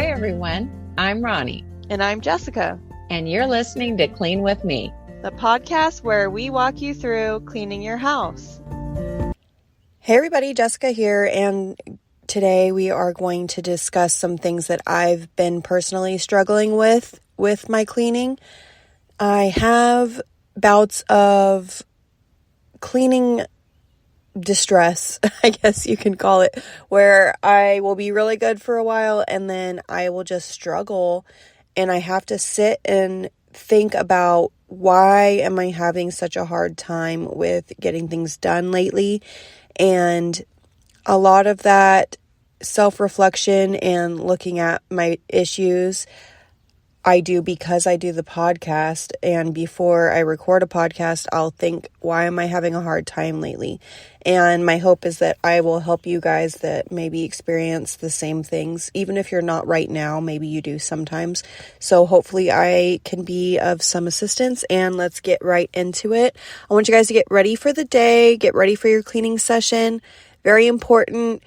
Hi, everyone. I'm Ronnie. And I'm Jessica. And you're listening to Clean With Me, the podcast where we walk you through cleaning your house. Hey, everybody. Jessica here. And today we are going to discuss some things that I've been personally struggling with my cleaning. I have bouts of cleaning distress, I guess you can call it, where I will be really good for a while and then I will just struggle and I have to sit and think about why am I having such a hard time with getting things done lately. And a lot of that self-reflection and looking at my issues I do because I do the podcast, and before I record a podcast, I'll think, why am I having a hard time lately? And my hope is that I will help you guys that maybe experience the same things, even if you're not right now, maybe you do sometimes. So hopefully I can be of some assistance, and let's get right into it. I want you guys to get ready for the day, get ready for your cleaning session. Very important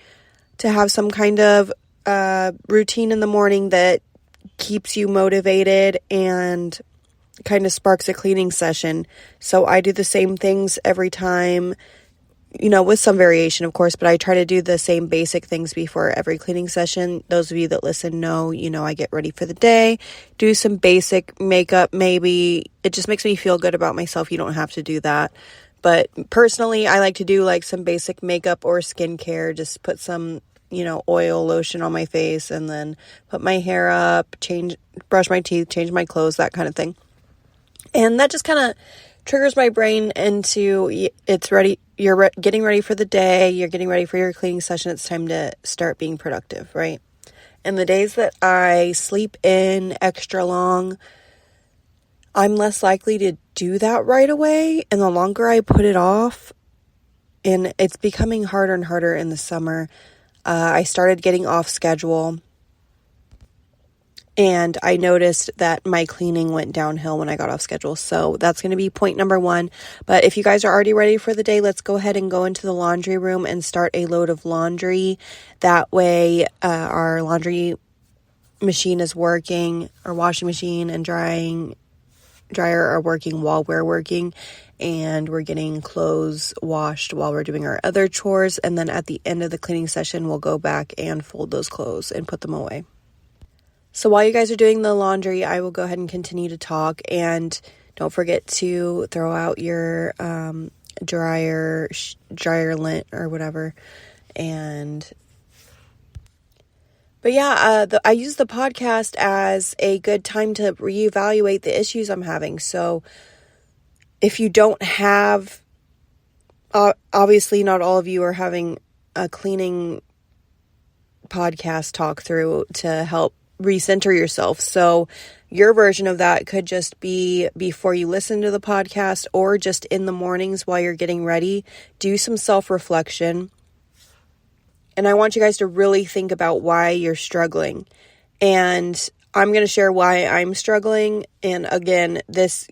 to have some kind of routine in the morning that keeps you motivated and kind of sparks a cleaning session. So I do the same things every time, with some variation, of course, but I try to do the same basic things before every cleaning session. Those of you that listen know, I get ready for the day, do some basic makeup, maybe. It just makes me feel good about myself. You don't have to do that. But personally, I like to do like some basic makeup or skincare, just put some oil, lotion on my face, and then put my hair up, brush my teeth, change my clothes, that kind of thing. And that just kind of triggers my brain into, it's ready, you're getting ready for the day, you're getting ready for your cleaning session, it's time to start being productive, right? And the days that I sleep in extra long, I'm less likely to do that right away, and the longer I put it off, and it's becoming harder and harder in the summer. I started getting off schedule, and I noticed that my cleaning went downhill when I got off schedule. So that's going to be point number one. But if you guys are already ready for the day, let's go ahead and go into the laundry room and start a load of laundry. That way our laundry machine is working, our washing machine and dryer are working while we're working, and we're getting clothes washed while we're doing our other chores. And then at the end of the cleaning session, we'll go back and fold those clothes and put them away. So while you guys are doing the laundry, I will go ahead and continue to talk, and don't forget to throw out your dryer lint or whatever. But yeah, I use the podcast as a good time to reevaluate the issues I'm having. So if you don't have, obviously not all of you are having a cleaning podcast talk through to help recenter yourself. So your version of that could just be before you listen to the podcast, or just in the mornings while you're getting ready, do some self-reflection. And I want you guys to really think about why you're struggling. And I'm going to share why I'm struggling. And again,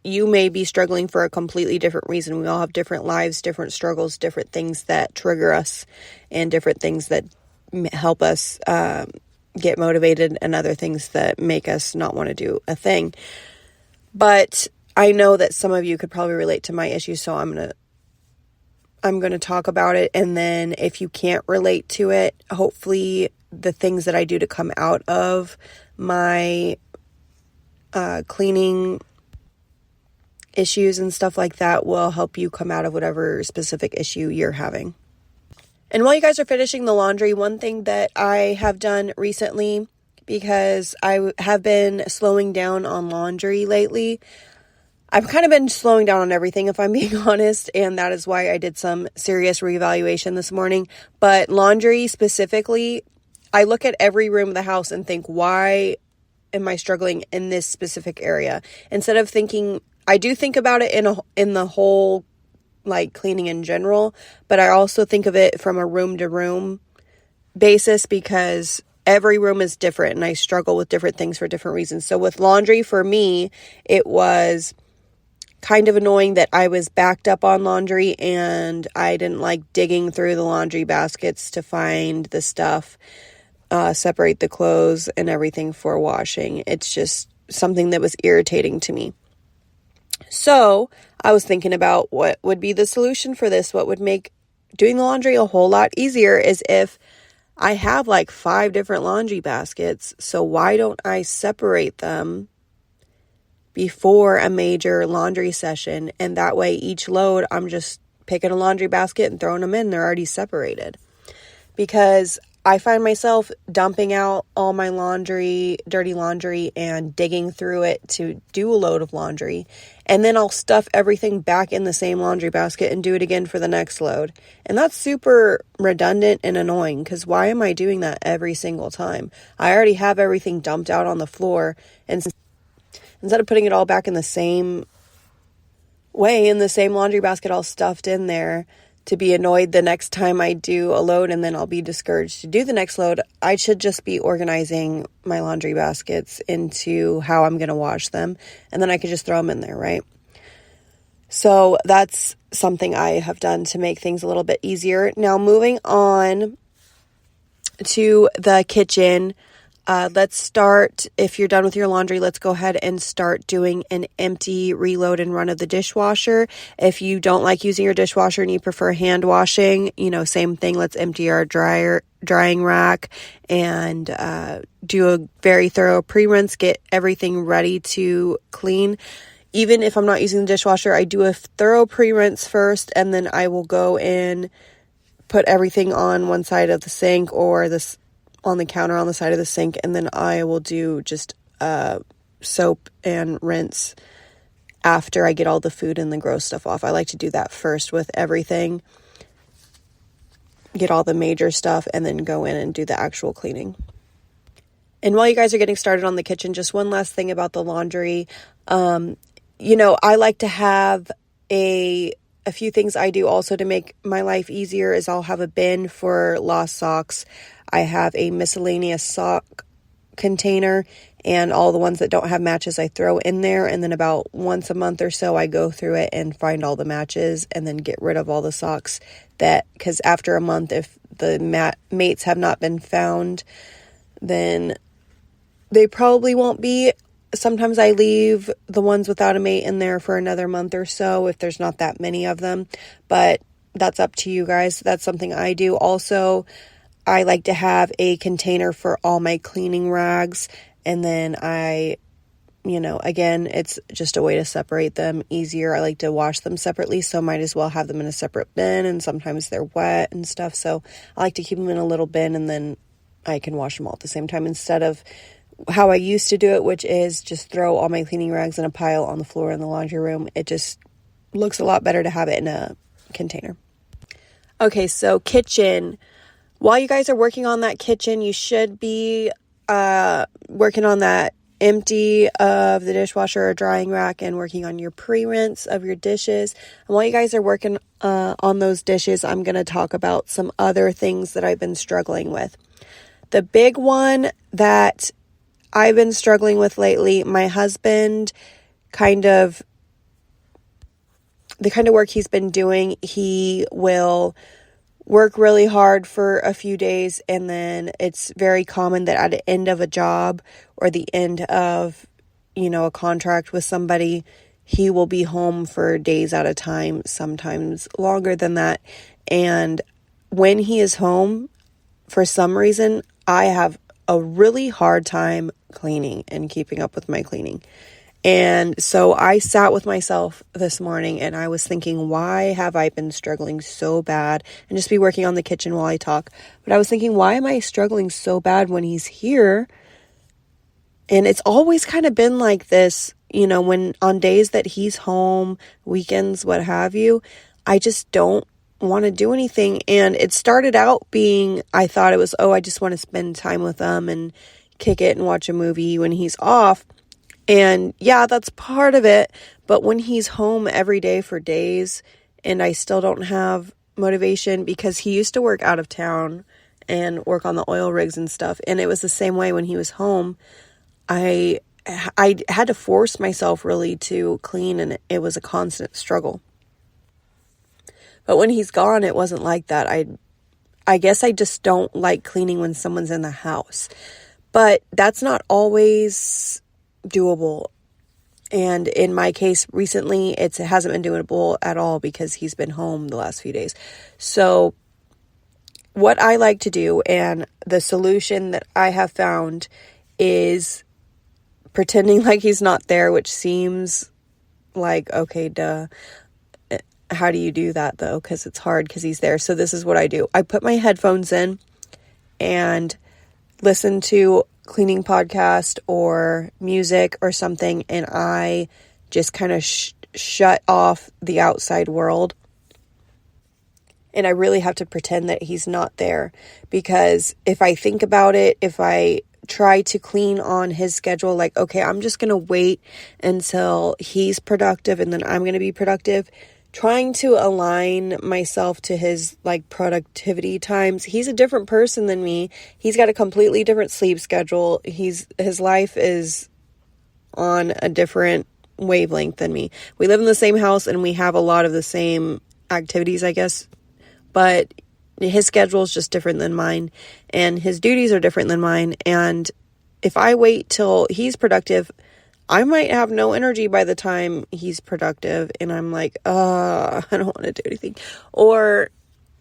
you may be struggling for a completely different reason. We all have different lives, different struggles, different things that trigger us, and different things that help us get motivated, and other things that make us not want to do a thing. But I know that some of you could probably relate to my issues, so I'm going to talk about it. And then if you can't relate to it, hopefully the things that I do to come out of my cleaning issues and stuff like that will help you come out of whatever specific issue you're having. And while you guys are finishing the laundry, one thing that I have done recently, because I have been slowing down on laundry lately, I've kind of been slowing down on everything, if I'm being honest, and that is why I did some serious reevaluation this morning. But laundry specifically, I look at every room of the house and think, why am I struggling in this specific area? Instead of thinking, I do think about it in the whole, like, cleaning in general, but I also think of it from a room to room basis, because every room is different and I struggle with different things for different reasons. So with laundry, for me, it was kind of annoying that I was backed up on laundry and I didn't like digging through the laundry baskets to find the stuff. separate the clothes and everything for washing. It's just something that was irritating to me. So I was thinking about what would be the solution for this. What would make doing the laundry a whole lot easier is if I have like 5 different laundry baskets. So why don't I separate them before a major laundry session? And that way each load, I'm just picking a laundry basket and throwing them in. They're already separated. Because I find myself dumping out all my laundry, dirty laundry, and digging through it to do a load of laundry. And then I'll stuff everything back in the same laundry basket and do it again for the next load. And that's super redundant and annoying, because why am I doing that every single time? I already have everything dumped out on the floor, and instead of putting it all back in the same way, in the same laundry basket all stuffed in there, to be annoyed the next time I do a load and then I'll be discouraged to do the next load, I should just be organizing my laundry baskets into how I'm going to wash them, and then I could just throw them in there, right? So that's something I have done to make things a little bit easier. Now, moving on to the kitchen, let's start, if you're done with your laundry, let's go ahead and start doing an empty reload and run of the dishwasher. If you don't like using your dishwasher and you prefer hand washing, same thing. Let's empty our drying rack and do a very thorough pre-rinse, get everything ready to clean. Even if I'm not using the dishwasher, I do a thorough pre-rinse first, and then I will go in, put everything on one side of the sink or on the counter on the side of the sink, and then I will do just soap and rinse after I get all the food and the gross stuff off. I like to do that first with everything, get all the major stuff, and then go in and do the actual cleaning. And while you guys are getting started on the kitchen, just one last thing about the laundry. I like to have a few things I do also to make my life easier is I'll have a bin for lost socks. I have a miscellaneous sock container, and all the ones that don't have matches I throw in there, and then about once a month or so I go through it and find all the matches and then get rid of all the socks because after a month, if the mates have not been found, then they probably won't be. Sometimes I leave the ones without a mate in there for another month or so if there's not that many of them, but that's up to you guys. That's something I do. Also, I like to have a container for all my cleaning rags, and then again, it's just a way to separate them easier. I like to wash them separately, so might as well have them in a separate bin, and sometimes they're wet and stuff, so I like to keep them in a little bin, and then I can wash them all at the same time instead of how I used to do it, which is just throw all my cleaning rags in a pile on the floor in the laundry room. It just looks a lot better to have it in a container. Okay, so kitchen. While you guys are working on that kitchen, you should be working on that empty of the dishwasher or drying rack and working on your pre-rinse of your dishes. And while you guys are working on those dishes, I'm going to talk about some other things that I've been struggling with. The big one that I've been struggling with lately, my husband the kind of work he's been doing, he will work really hard for a few days, and then it's very common that at the end of a job or the end of, a contract with somebody, he will be home for days at a time, sometimes longer than that. And when he is home, for some reason, I have a really hard time cleaning and keeping up with my cleaning. And so I sat with myself this morning and I was thinking, why have I been struggling so bad? And just be working on the kitchen while I talk. But I was thinking, why am I struggling so bad when he's here? And it's always kind of been like this, when on days that he's home, weekends, what have you, I just don't want to do anything. And it started out being, I thought it was, I just want to spend time with them and kick it and watch a movie when he's off. And yeah, that's part of it. But when he's home every day for days and I still don't have motivation, because he used to work out of town and work on the oil rigs and stuff. And it was the same way when he was home. I had to force myself really to clean, and it was a constant struggle. But when he's gone, it wasn't like that. I guess I just don't like cleaning when someone's in the house. But that's not always doable. And in my case, recently, it hasn't been doable at all because he's been home the last few days. So what I like to do, and the solution that I have found, is pretending like he's not there, which seems like, okay, duh. How do you do that, though? Because it's hard because he's there. So this is what I do. I put my headphones in and listen to cleaning podcast or music or something, and I just kind of shut off the outside world. And I really have to pretend that he's not there, because if I think about it, if I try to clean on his schedule, like, okay, I'm just going to wait until he's productive and then I'm going to be productive, trying to align myself to his like productivity times. He's a different person than me. He's got a completely different sleep schedule. His life is on a different wavelength than me. We live in the same house and we have a lot of the same activities, I guess, but his schedule is just different than mine, and his duties are different than mine. And if I wait till he's productive, I might have no energy by the time he's productive, and I'm like, I don't want to do anything. Or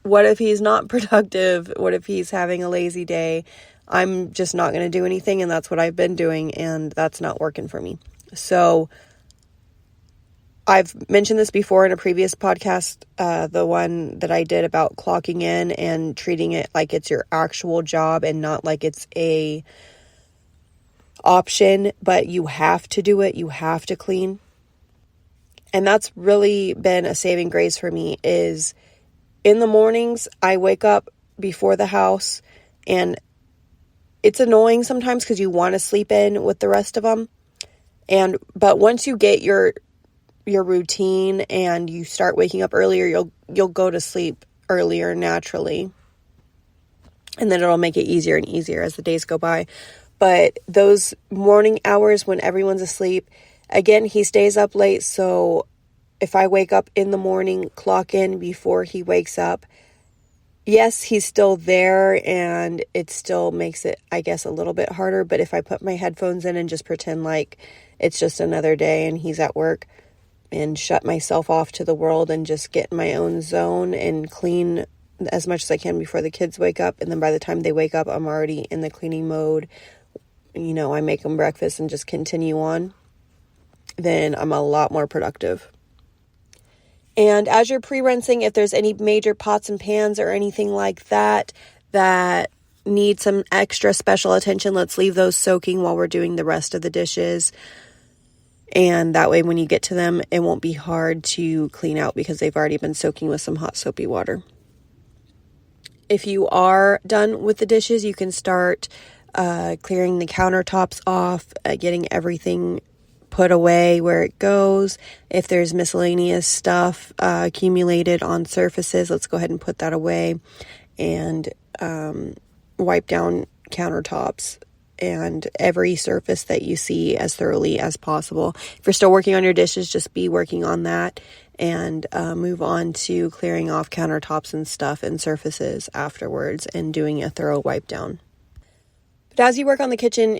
what if he's not productive? What if he's having a lazy day? I'm just not going to do anything, and that's what I've been doing, and that's not working for me. So I've mentioned this before in a previous podcast, the one that I did about clocking in and treating it like it's your actual job and not like it's a option, but you have to do it. You have to clean. And that's really been a saving grace for me. Is in the mornings, I wake up before the house, and it's annoying sometimes because you want to sleep in with the rest of them. But once you get your routine and you start waking up earlier, you'll go to sleep earlier naturally. And then it'll make it easier and easier as the days go by. But those morning hours when everyone's asleep, again, he stays up late. So if I wake up in the morning, clock in before he wakes up, yes, he's still there, and it still makes it, I guess, a little bit harder. But if I put my headphones in and just pretend like it's just another day and he's at work, and shut myself off to the world and just get in my own zone and clean as much as I can before the kids wake up. And then by the time they wake up, I'm already in the cleaning mode. You know, I make them breakfast and just continue on. Then I'm a lot more productive. And as you're pre-rinsing, if there's any major pots and pans or anything like that need some extra special attention, let's leave those soaking while we're doing the rest of the dishes. And that way, when you get to them, it won't be hard to clean out because they've already been soaking with some hot soapy water. If you are done with the dishes, you can start clearing the countertops off, getting everything put away where it goes. If there's miscellaneous stuff accumulated on surfaces, let's go ahead and put that away and wipe down countertops and every surface that you see as thoroughly as possible. If you're still working on your dishes, just be working on that and move on to clearing off countertops and stuff and surfaces afterwards and doing a thorough wipe down. But as you work on the kitchen,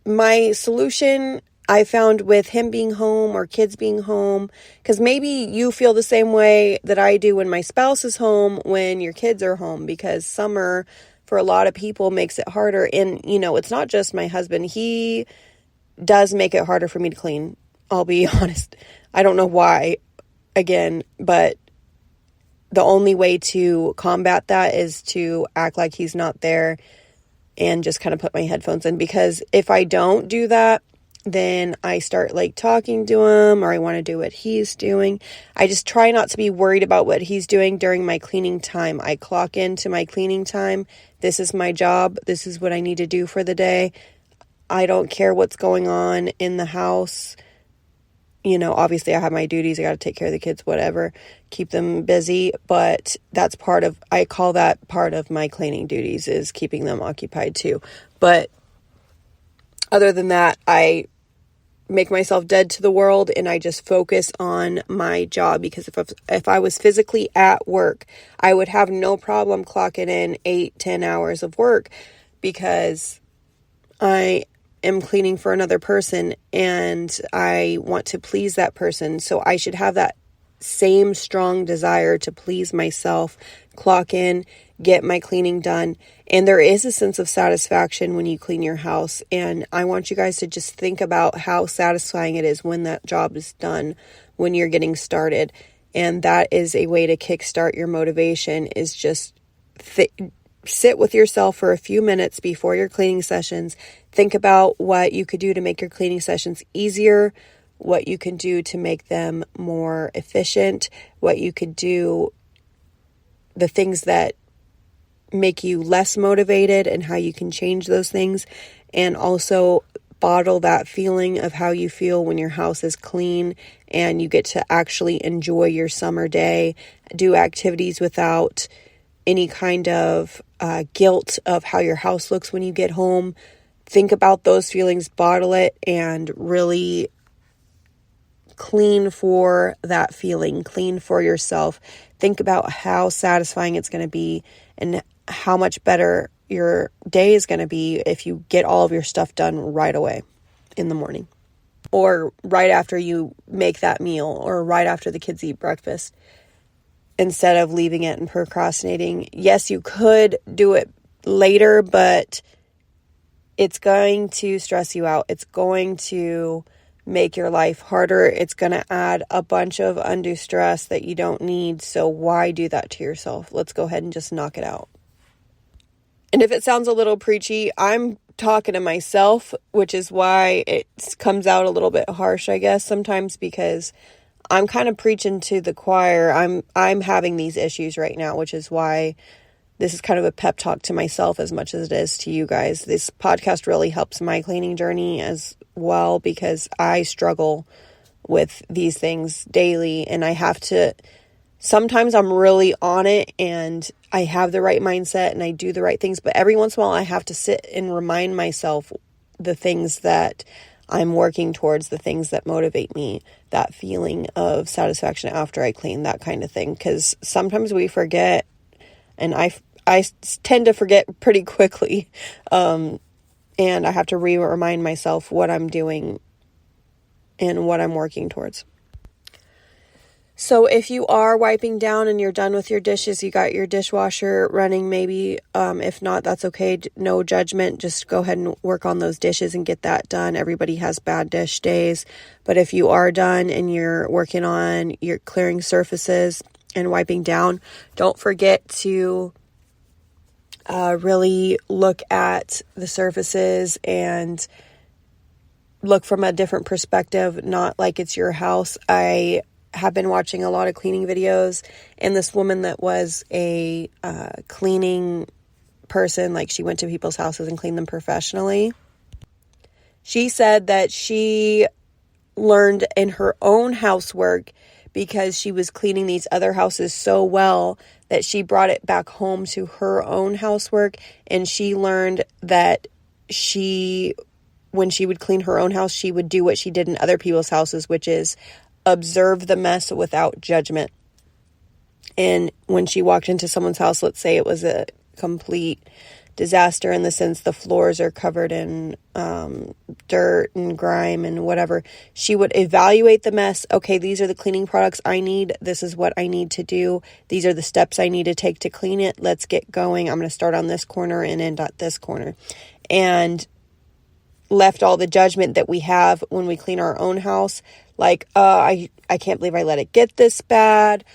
my solution I found with him being home or kids being home, because maybe you feel the same way that I do when my spouse is home, when your kids are home, because summer for a lot of people makes it harder. And, it's not just my husband. He does make it harder for me to clean. I'll be honest. I don't know why, again, but the only way to combat that is to act like he's not there and just kind of put my headphones in. Because if I don't do that, then I start talking to him, or I want to do what he's doing. I just try not to be worried about what he's doing during my cleaning time. I clock into my cleaning time. This is my job. This is what I need to do for the day. I don't care what's going on in the house. Obviously I have my duties. I got to take care of the kids, whatever, keep them busy. But I call that part of my cleaning duties, is keeping them occupied too. But other than that, I make myself dead to the world and I just focus on my job. Because if I was physically at work, I would have no problem clocking in 8-10 hours of work, because I am cleaning for another person and I want to please that person. So I should have that same strong desire to please myself, clock in, get my cleaning done. And there is a sense of satisfaction when you clean your house. And I want you guys to just think about how satisfying it is when that job is done, when you're getting started. And that is a way to kickstart your motivation, is just sit with yourself for a few minutes before your cleaning sessions. Think about what you could do to make your cleaning sessions easier, what you can do to make them more efficient, what you could do, the things that make you less motivated and how you can change those things. And also bottle that feeling of how you feel when your house is clean and you get to actually enjoy your summer day, do activities without any kind of guilt of how your house looks when you get home. Think about those feelings, bottle it, and really clean for that feeling, clean for yourself. Think about how satisfying it's going to be and how much better your day is going to be if you get all of your stuff done right away in the morning, or right after you make that meal, or right after the kids eat breakfast, instead of leaving it and procrastinating. Yes, you could do it later, but it's going to stress you out. It's going to make your life harder. It's going to add a bunch of undue stress that you don't need. So why do that to yourself? Let's go ahead and just knock it out. And if it sounds a little preachy, I'm talking to myself, which is why it comes out a little bit harsh, I guess, sometimes, because I'm kind of preaching to the choir. I'm having these issues right now, which is why this is kind of a pep talk to myself as much as it is to you guys. This podcast really helps my cleaning journey as well, because I struggle with these things daily, and I have to, sometimes I'm really on it and I have the right mindset and I do the right things, but every once in a while I have to sit and remind myself the things that I'm working towards, the things that motivate me, that feeling of satisfaction after I clean, that kind of thing. Because sometimes we forget, and I tend to forget pretty quickly, and I have to remind myself what I'm doing and what I'm working towards. So if you are wiping down and you're done with your dishes, you got your dishwasher running maybe, if not, that's okay. No judgment. Just go ahead and work on those dishes and get that done. Everybody has bad dish days. But if you are done and you're working on your clearing surfaces and wiping down, don't forget to really look at the surfaces and look from a different perspective, not like it's your house. I have been watching a lot of cleaning videos, and this woman that was a cleaning person, like she went to people's houses and cleaned them professionally. She said that she learned in her own housework because she was cleaning these other houses so well that she brought it back home to her own housework, and she learned that when she would clean her own house, she would do what she did in other people's houses, which is observe the mess without judgment. And when she walked into someone's house, let's say it was a complete disaster in the sense the floors are covered in dirt and grime and whatever, she would evaluate the mess. Okay, these are the cleaning products I need. This is what I need to do. These are the steps I need to take to clean it. Let's get going. I'm going to start on this corner and end at this corner. And left all the judgment that we have when we clean our own house. Like, I can't believe I let it get this bad.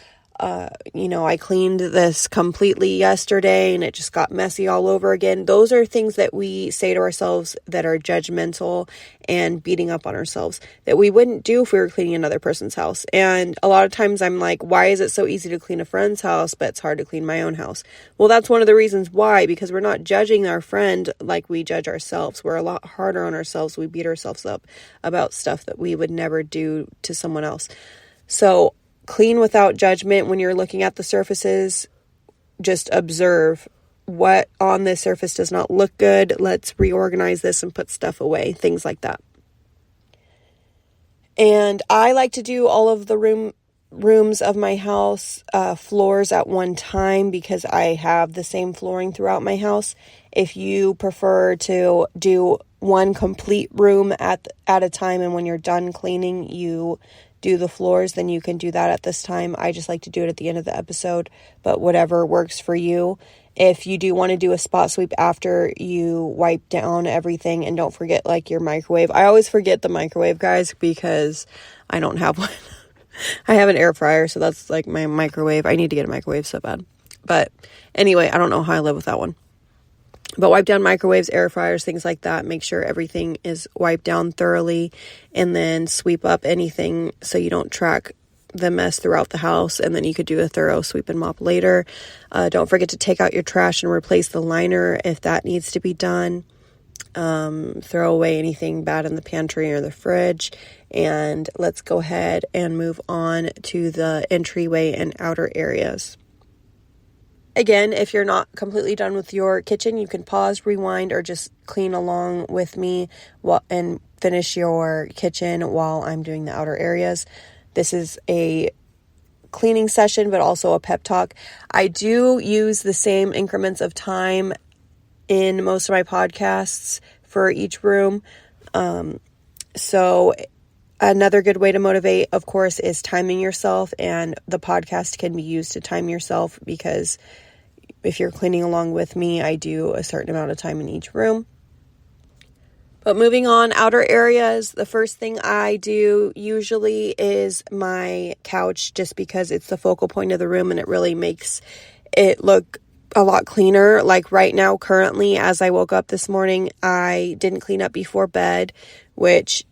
I cleaned this completely yesterday and it just got messy all over again. Those are things that we say to ourselves that are judgmental and beating up on ourselves that we wouldn't do if we were cleaning another person's house. And a lot of times I'm like, why is it so easy to clean a friend's house, but it's hard to clean my own house? Well, that's one of the reasons why, because we're not judging our friend like we judge ourselves. We're a lot harder on ourselves. We beat ourselves up about stuff that we would never do to someone else. So clean without judgment. When you're looking at the surfaces, just observe what on this surface does not look good. Let's reorganize this and put stuff away. Things like that. And I like to do all of the rooms of my house floors at one time because I have the same flooring throughout my house. If you prefer to do one complete room at a time, and when you're done cleaning you do the floors, then you can do that at this time. I just like to do it at the end of the episode, but whatever works for you. If you do want to do a spot sweep after you wipe down everything, and don't forget like your microwave. I always forget the microwave, guys, because I don't have one. I have an air fryer, so that's like my microwave. I need to get a microwave so bad. But anyway, I don't know how I live with that one. But wipe down microwaves, air fryers, things like that. Make sure everything is wiped down thoroughly, and then sweep up anything so you don't track the mess throughout the house, and then you could do a thorough sweep and mop later. Don't forget to take out your trash and replace the liner if that needs to be done. Throw away anything bad in the pantry or the fridge, and let's go ahead and move on to the entryway and outer areas. Again, if you're not completely done with your kitchen, you can pause, rewind, or just clean along with me and finish your kitchen while I'm doing the outer areas. This is a cleaning session, but also a pep talk. I do use the same increments of time in most of my podcasts for each room. So another good way to motivate, of course, is timing yourself, and the podcast can be used to time yourself, because if you're cleaning along with me, I do a certain amount of time in each room. But moving on, outer areas, the first thing I do usually is my couch, just because it's the focal point of the room and it really makes it look a lot cleaner. Like right now, currently, as I woke up this morning, I didn't clean up before bed, which,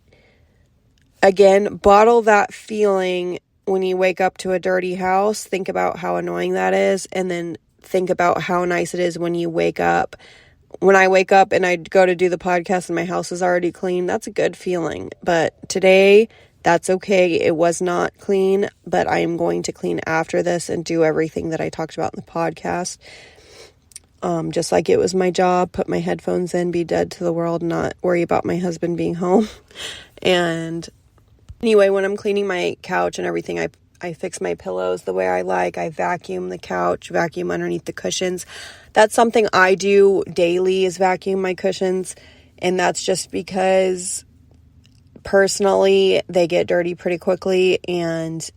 again, bottle that feeling when you wake up to a dirty house. Think about how annoying that is, and then think about how nice it is when you wake up. When I wake up and I go to do the podcast and my house is already clean, that's a good feeling. But today, that's okay. It was not clean, but I am going to clean after this and do everything that I talked about in the podcast. Just like it was my job, put my headphones in, be dead to the world, not worry about my husband being home. And anyway, when I'm cleaning my couch and everything, I fix my pillows the way I like. I vacuum the couch, vacuum underneath the cushions. That's something I do daily, is vacuum my cushions. And that's just because personally, they get dirty pretty quickly and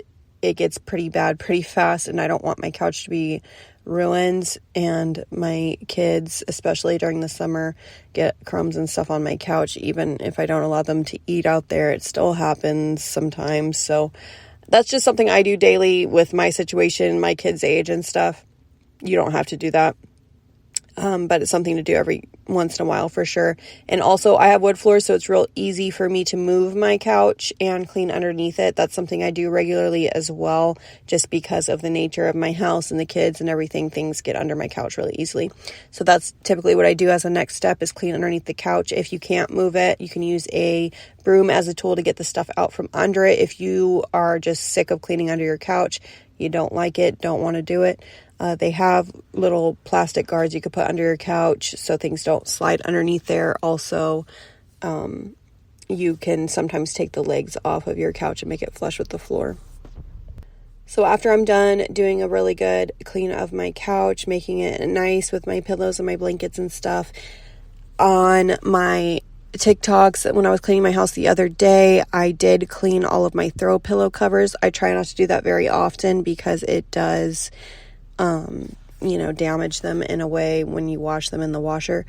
it gets pretty bad pretty fast. And I don't want my couch to be ruined, and my kids, especially during the summer, get crumbs and stuff on my couch. Even if I don't allow them to eat out there, it still happens sometimes. So that's just something I do daily with my situation, my kids' age and stuff. You don't have to do that. But it's something to do every once in a while for sure. And also, I have wood floors, so it's real easy for me to move my couch and clean underneath it. That's something I do regularly as well, just because of the nature of my house and the kids and everything. Things get under my couch really easily. So that's typically what I do as a next step, is clean underneath the couch. If you can't move it, you can use a broom as a tool to get the stuff out from under it. If you are just sick of cleaning under your couch, you don't like it, don't want to do it, they have little plastic guards you could put under your couch so things don't slide underneath there. Also, you can sometimes take the legs off of your couch and make it flush with the floor. So after I'm done doing a really good clean of my couch, making it nice with my pillows and my blankets and stuff, on my TikToks, when I was cleaning my house the other day, I did clean all of my throw pillow covers. I try not to do that very often because it does damage them in a way when you wash them in the washer.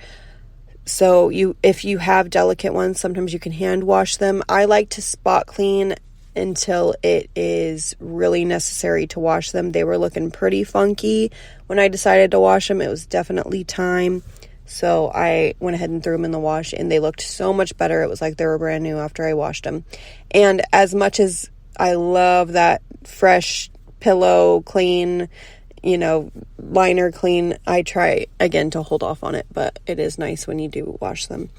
So if you have delicate ones, sometimes you can hand wash them. I like to spot clean until it is really necessary to wash them. They were looking pretty funky when I decided to wash them. It was definitely time. So I went ahead and threw them in the wash, and they looked so much better. It was like they were brand new after I washed them. And as much as I love that fresh pillow clean, liner clean, I try again to hold off on it, but it is nice when you do wash them.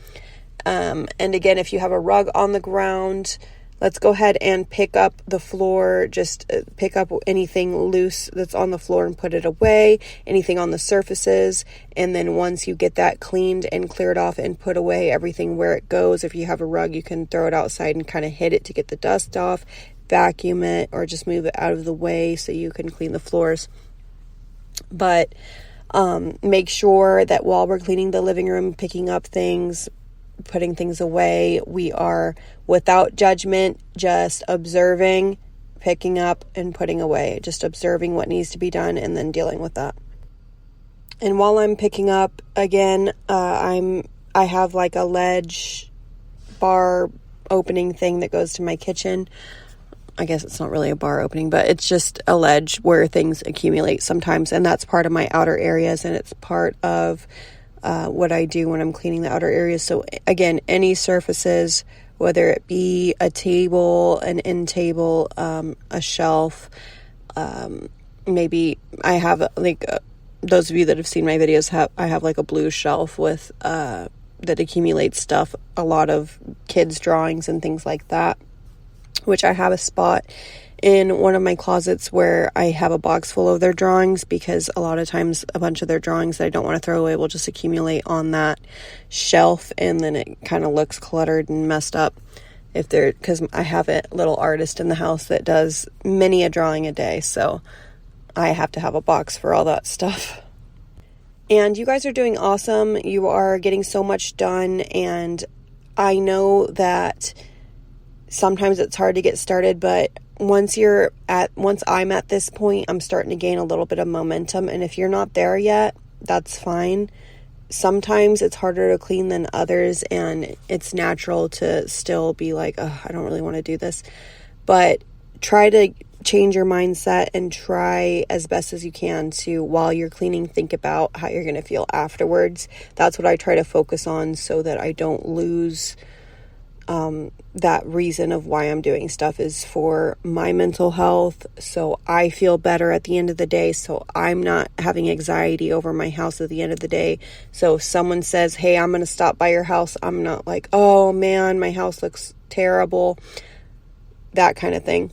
And again, if you have a rug on the ground, let's go ahead and pick up the floor. Just pick up anything loose that's on the floor and put it away, anything on the surfaces. And then once you get that cleaned and cleared off and put away everything where it goes, if you have a rug, you can throw it outside and kind of hit it to get the dust off, vacuum it, or just move it out of the way so you can clean the floors. But make sure that while we're cleaning the living room, picking up things, putting things away, we are without judgment, just observing, picking up and putting away, just observing what needs to be done and then dealing with that. And while I'm picking up, again, I have like a ledge bar opening thing that goes to my kitchen. I guess it's not really a bar opening, but it's just a ledge where things accumulate sometimes, and that's part of my outer areas, and it's part of what I do when I'm cleaning the outer areas. So again, any surfaces, whether it be a table, an end table, a shelf, maybe I have those of you that have seen my videos I have like a blue shelf with that accumulates stuff, a lot of kids' drawings and things like that, which I have a spot in one of my closets where I have a box full of their drawings, because a lot of times a bunch of their drawings that I don't want to throw away will just accumulate on that shelf, and then it kind of looks cluttered and messed up because I have a little artist in the house that does many a drawing a day, so I have to have a box for all that stuff. And you guys are doing awesome. You are getting so much done, and I know that sometimes it's hard to get started, but once I'm at this point, I'm starting to gain a little bit of momentum. And if you're not there yet, that's fine. Sometimes it's harder to clean than others, and it's natural to still be like, oh, I don't really want to do this. But try to change your mindset and try as best as you can to, while you're cleaning, think about how you're going to feel afterwards. That's what I try to focus on, so that I don't lose that reason of why I'm doing stuff is for my mental health, so I feel better at the end of the day, so I'm not having anxiety over my house at the end of the day. So if someone says, hey, I'm going to stop by your house, I'm not like, oh man, my house looks terrible, that kind of thing.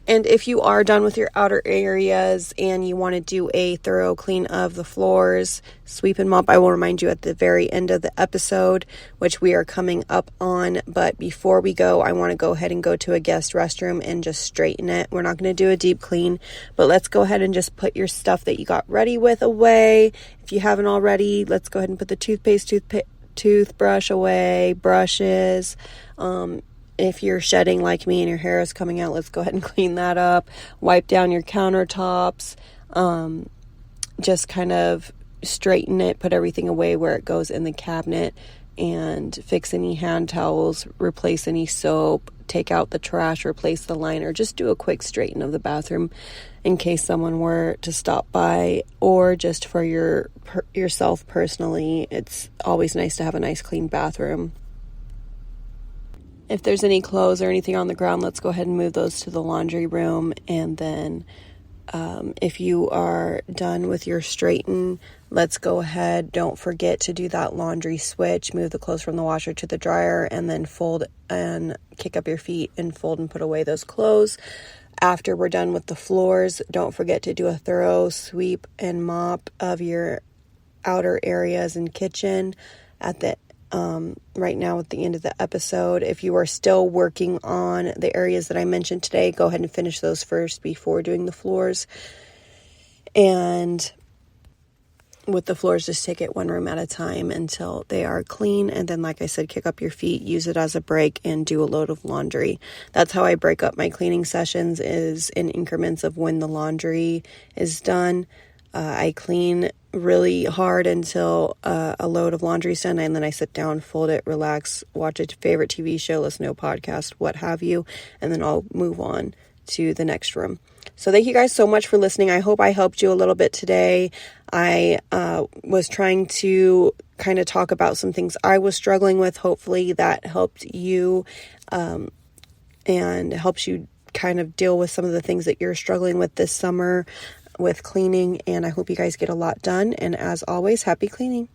And if you are done with your outer areas and you want to do a thorough clean of the floors, sweep and mop, I will remind you at the very end of the episode, which we are coming up on. But before we go, I want to go ahead and go to a guest restroom and just straighten it. We're not going to do a deep clean, but let's go ahead and just put your stuff that you got ready with away. If you haven't already, let's go ahead and put the toothbrush away, brushes, if you're shedding like me and your hair is coming out, let's go ahead and clean that up. Wipe down your countertops. Just kind of straighten it, put everything away where it goes in the cabinet, and fix any hand towels, replace any soap, take out the trash, replace the liner. Just do a quick straighten of the bathroom in case someone were to stop by, or just for yourself personally. It's always nice to have a nice clean bathroom. If there's any clothes or anything on the ground, let's go ahead and move those to the laundry room. And then if you are done with your straighten, let's go ahead. Don't forget to do that laundry switch. Move the clothes from the washer to the dryer, and then fold and kick up your feet and fold and put away those clothes. After we're done with the floors, don't forget to do a thorough sweep and mop of your outer areas and kitchen at the right now at the end of the episode. If you are still working on the areas that I mentioned today, go ahead and finish those first before doing the floors. And with the floors, just take it one room at a time until they are clean. And then, like I said, kick up your feet, use it as a break, and do a load of laundry. That's how I break up my cleaning sessions, is in increments of when the laundry is done. I clean really hard until a load of laundry is done, and then I sit down, fold it, relax, watch a favorite TV show, listen to a podcast, what have you, and then I'll move on to the next room. So thank you guys so much for listening. I hope I helped you a little bit today. I was trying to kind of talk about some things I was struggling with. Hopefully that helped you and helps you kind of deal with some of the things that you're struggling with this summer with cleaning. And I hope you guys get a lot done. And as always, happy cleaning.